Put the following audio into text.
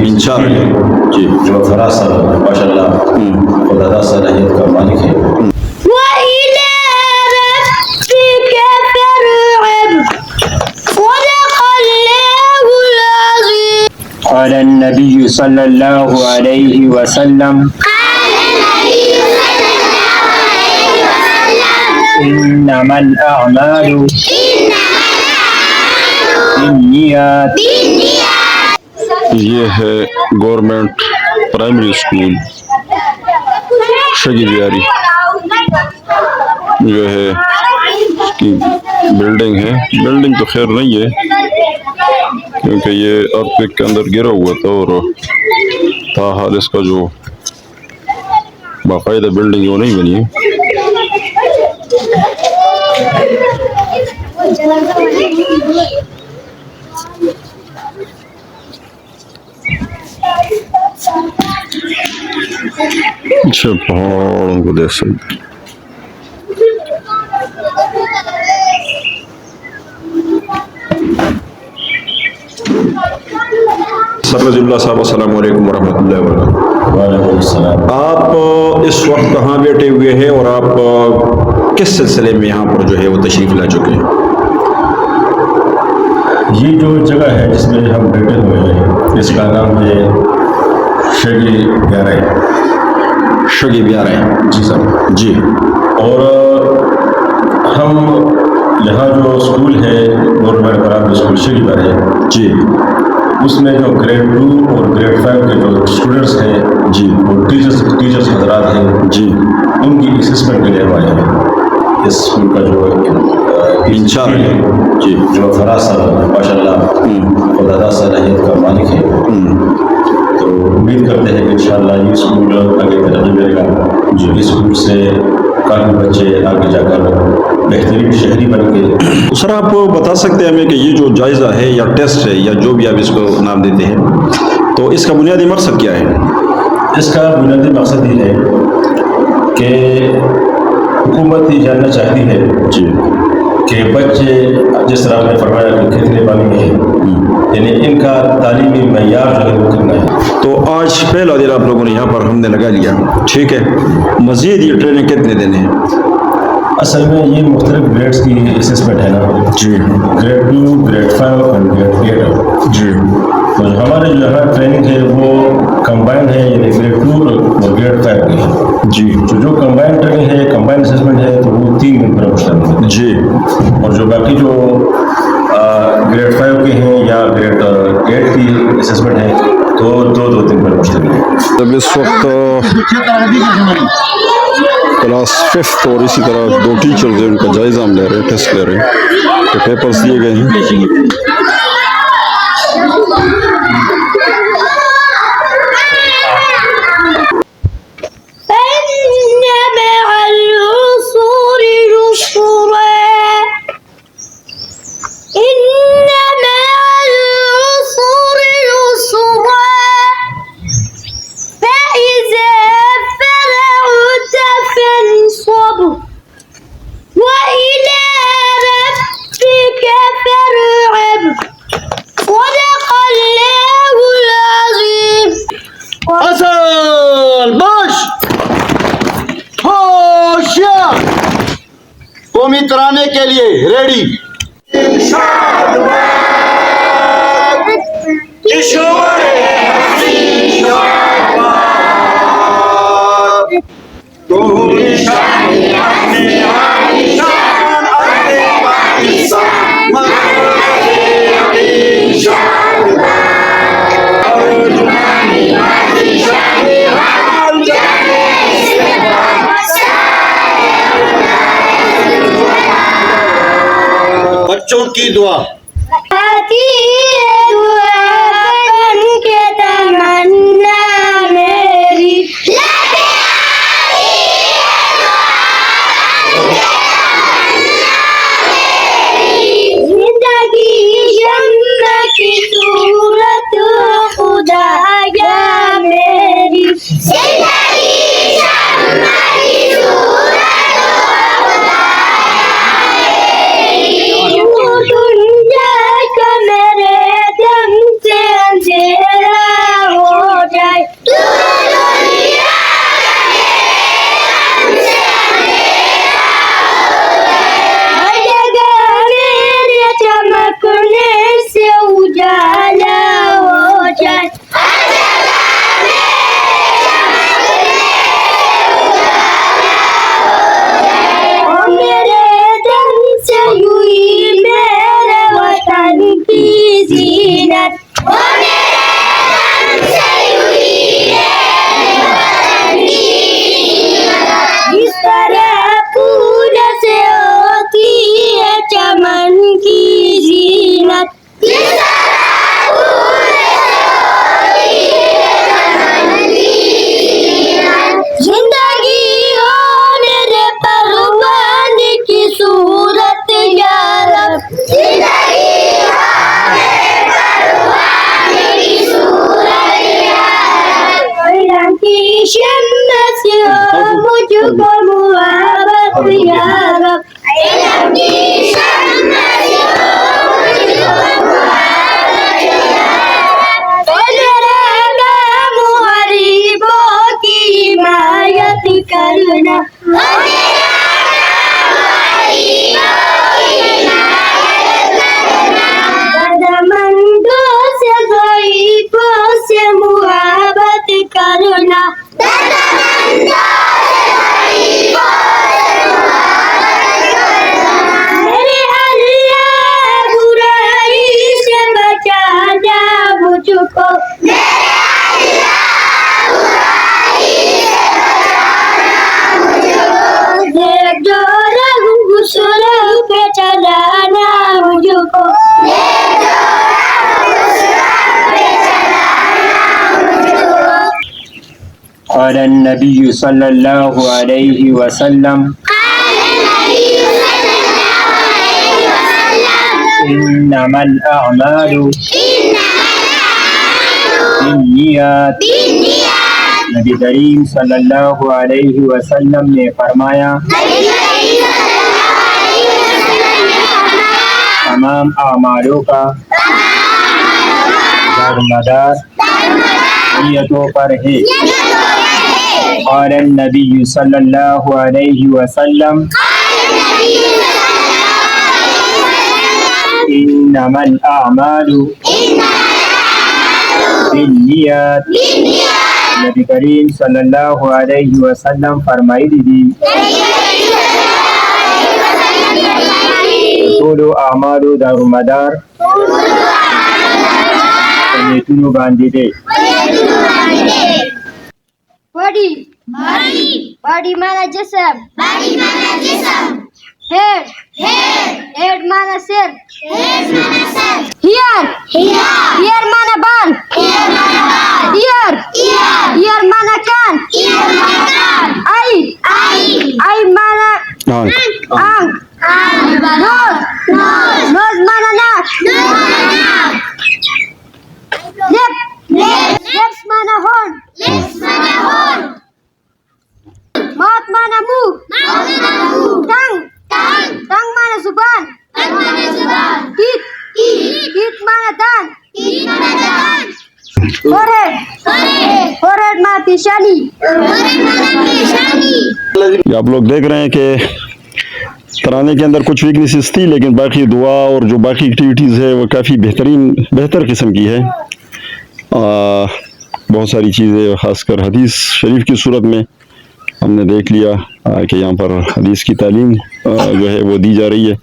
इंशाअल्लाह जी, जो फरासत माशाअल्लाह खुदा सलाहियत का मालिक है। قال النبي صلى الله عليه وسلم إنما الأعمال بالنيات। ये है government primary school Shuggie Bihari. जो है इसकी बिल्डिंग है, बिल्डिंग तो खैर नहीं है क्योंकि ये अर्थक्वेक के अंदर गिरा हुआ था और ताहाल इसका जो बाकायदा बिल्डिंग वो नहीं बनी है। अच्छा पहाड़ों को देख सकते। सरवजुल्लाह साहब अस्सलाम वालेकुम वरहमतुल्लाहि वबरकातुहू। आप इस वक्त कहाँ बैठे हुए हैं और आप किस सिलसिले में यहाँ पर जो है वो तशरीफ ला चुके हैं? ये जो जगह है जिसमें हम बैठे हुए हैं इसका नाम है Shuggie Bihari. Shuggie Bihari ji sir जी। और हम यहाँ जो स्कूल है government primary school Shuggie Bihari ji, उसमें जो ग्रेड 2 और ग्रेड 5 के जो स्टूडेंट्स हैं जी, और टीचर्स हजरात हैं जी, उनकी असेसमेंट के लिए आए हैं। इस स्कूल का जो इंचार्ज जी, जो फरासत माशाअल्लाह खुदा सलाहियत का मालिक है। तो उम्मीद करते हैं कि इंशाअल्लाह ये स्कूल आगे तरक्की करेगा। जो इस स्कूल से काफ़ी बच्चे आगे जाकर बेहतरीन शहरी बन के। सर आप बता सकते हैं हमें कि ये जो जायज़ा है या टेस्ट है या जो भी आप इसको नाम देते हैं, तो इसका बुनियादी मकसद क्या है? इसका बुनियादी मकसद ये है कि हुकूमत ये जानना चाहती है जी कि बच्चे जिस तरह आपने फरमाया कि कितने पानी में है, यानी इनका तालीमी मयार जो है वो कितना है। तो आज पहला दिन आप लोगों ने यहाँ पर हमने लगा लिया, ठीक है, मज़ीद ये ट्रेनिंग कितने दिन है? असल में ये मुख्तलिफ ग्रेड्स की असेसमेंट है ना जी, ग्रेड 2 ग्रेड 5 और ग्रेड 8 जी, तो हमारे जो यहाँ ट्रेनिंग है वो कंबाइंड है, यानी ग्रेड 2 और ग्रेड 5 की है जी, तो जो कंबाइंड ट्रेनिंग है कंबाइंड असेसमेंट है तो वो 3 दिन पर मुश्तमिल है जी, और जो बाकी जो ग्रेड 5 के हैं या ग्रेड 8 की असेसमेंट है तो 2-2 दिन पर मुश्तमिल है। तब इस वक्त क्लास 5th और इसी तरह 2 टीचर्स हैं, उनका जायज़ा हम ले रहे हैं, टेस्ट ले रहे हैं, तो पेपर्स दिए गए हैं। कौमी तराने के लिए रेडी। बच्चों की दुआ जीनत वो मेरे रंग से हुई है वतन की जीनत इस तरह फूल से होती है चमन की जीनत इस तरह फूल से होती है चमन की जीनत जिंदगी हो मेरे परवान की सूरत या रब जिंदगी हो मेरे परवान की सूरत या रब रंग की शम्म से हो मुझको मुहब्बत या रब रंग की शम्म से हो मुझको मुहब्बत या रब तेरे काम गरीबों की हिमायत करना दर्दमंदों से ज़ईफ़ों से मुहब्बत करना मेरे अल्लाह बुराई से बचाना मुझको जो रंग सुरंग पे चलाना मुझको قال النبي صلى الله عليه وسلم إنما الأعمال بالنيات नबी करीम सल्लल्लाहु अलैहि वसल्लम ने फरमाया तमाम अमालों का दारोमदार नियतों पर है और नबी सल्लल्लाहु अलैहि वसल्लम इन्नमल अमालु बिन्नियात नबी करीम सल्लल्लाहु अलैहि वसल्लम फरमाई दी तोलो अमालु दारोमदार नेतुनु बांधी दे बॉडी बॉडी माना जिस्म हेड माना सिर हियर माना बाल ईयर माना कान आई माना आंख नोज माना नाक लिप्स माना हॉर्न माउथ माना मुंह टंग माना जुबान टीथ माना दांत फोरहेड माना पेशानी आप लोग देख रहे हैं कि तराने के अंदर कुछ वीकनेसेस थी, लेकिन बाकी दुआ और जो बाकी एक्टिविटीज़ है वो काफ़ी बेहतर किस्म की है। बहुत सारी चीज़ें ख़ासकर हदीस शरीफ की सूरत में हमने देख लिया कि यहाँ पर हदीस की तालीम जो है वो दी जा रही है।